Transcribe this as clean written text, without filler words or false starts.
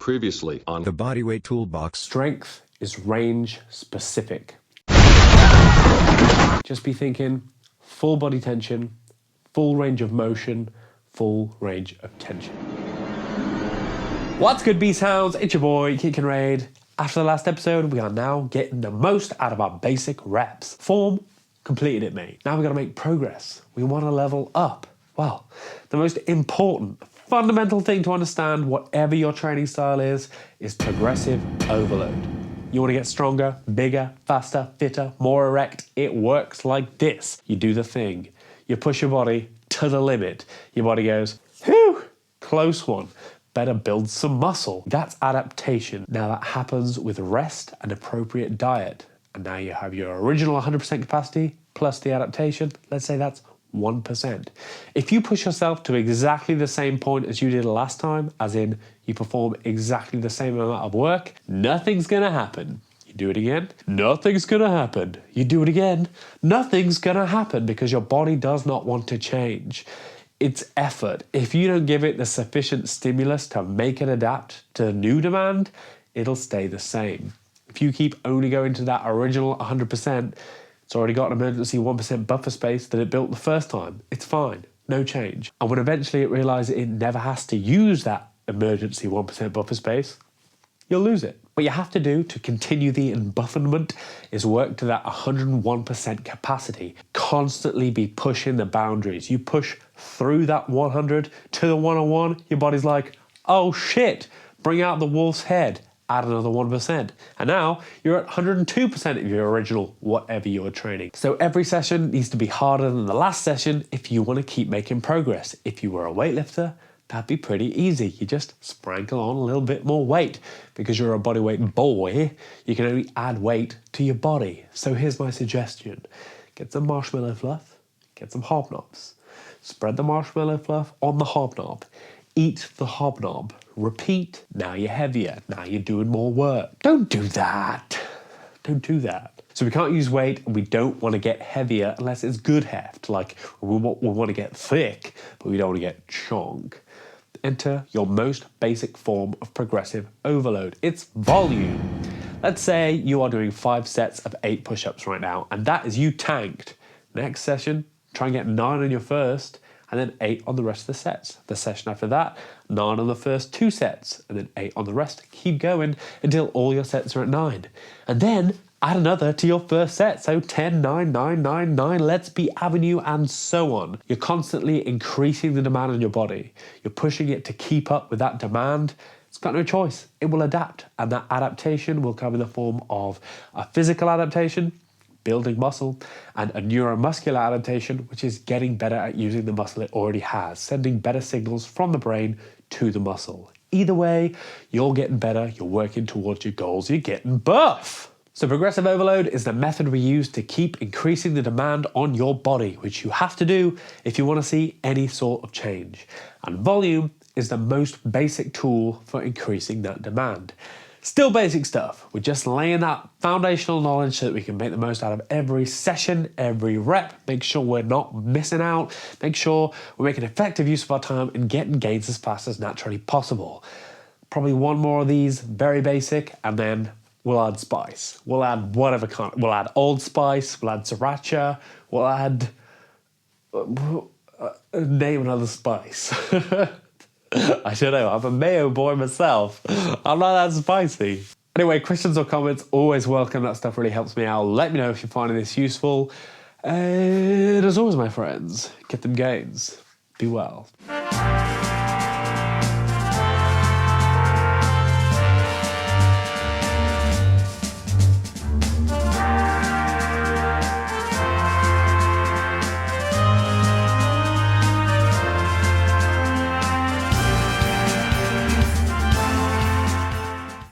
Previously on the Bodyweight Toolbox. Strength is range specific. Just be thinking full body tension, full range of motion, full range of tension. What's good, B-Sounds? It's your boy, Kick and Raid. After the last episode, we are now getting the most out of our basic reps. Form, completed it, mate. Now we gotta make progress. We wanna level up. Well, the most important, fundamental thing to understand, whatever your training style is progressive overload. You wanna get stronger, bigger, faster, fitter, more erect. It works like this. You do the thing. You push your body to the limit. Your body goes, whew, close one. Better build some muscle. That's adaptation. Now that happens with rest and appropriate diet. And now you have your original 100% capacity plus the adaptation. Let's say that's 1%. If you push yourself to exactly the same point as you did last time, as in you perform exactly the same amount of work, nothing's gonna happen. You do it again, nothing's gonna happen. You do it again, nothing's gonna happen because your body does not want to change. It's effort. If you don't give it the sufficient stimulus to make it adapt to the new demand, it'll stay the same. If you keep only going to that original 100%, it's already got an emergency 1% buffer space that it built the first time. It's fine, no change. And when eventually it realizes it never has to use that emergency 1% buffer space, you'll lose it. What you have to do to continue the embufferment is work to that 101% capacity. Constantly be pushing the boundaries. You push through that 100 to the 101, your body's like, oh shit, bring out the wolf's head. Add another 1%. And now you're at 102% of your original whatever you're training. So every session needs to be harder than the last session if you want to keep making progress. If you were a weightlifter, that'd be pretty easy. You just sprinkle on a little bit more weight. Because you're a bodyweight boy, you can only add weight to your body. So here's my suggestion. Get some marshmallow fluff, get some hobnobs. Spread the marshmallow fluff on the hobnob. Eat the hobnob. Repeat. Now you're heavier. Now you're doing more work. Don't do that. Don't do that. So we can't use weight and we don't want to get heavier unless it's good heft. Like we want to get thick, but we don't want to get chonk. Enter your most basic form of progressive overload. It's volume. Let's say you are doing 5 sets of 8 push-ups right now, and that is you tanked. Next session, try and get 9 on your first, and then 8 on the rest of the sets. The session after that, 9 on the first 2 sets, and then 8 on the rest. Keep going until all your sets are at 9. And then add another to your first set. So 10, 9, 9, 9, 9, let's be avenue, and so on. You're constantly increasing the demand on your body. You're pushing it to keep up with that demand. It's got no choice. It will adapt. And that adaptation will come in the form of a physical adaptation, building muscle, and a neuromuscular adaptation, which is getting better at using the muscle it already has, sending better signals from the brain to the muscle. Either way, you're getting better, you're working towards your goals, you're getting buff. So progressive overload is the method we use to keep increasing the demand on your body, which you have to do if you want to see any sort of change. And volume is the most basic tool for increasing that demand. Still basic stuff. We're just laying that foundational knowledge so that we can make the most out of every session, every rep, make sure we're not missing out, make sure we're making effective use of our time and getting gains as fast as naturally possible. Probably one more of these, very basic, and then we'll add spice. We'll add whatever kind. We'll add Old Spice, we'll add sriracha, we'll add... name another spice. I don't know, I'm a mayo boy myself. I'm not that spicy. Anyway, questions or comments, always welcome. That stuff really helps me out. Let me know if you're finding this useful. And as always, my friends, get them gains. Be well.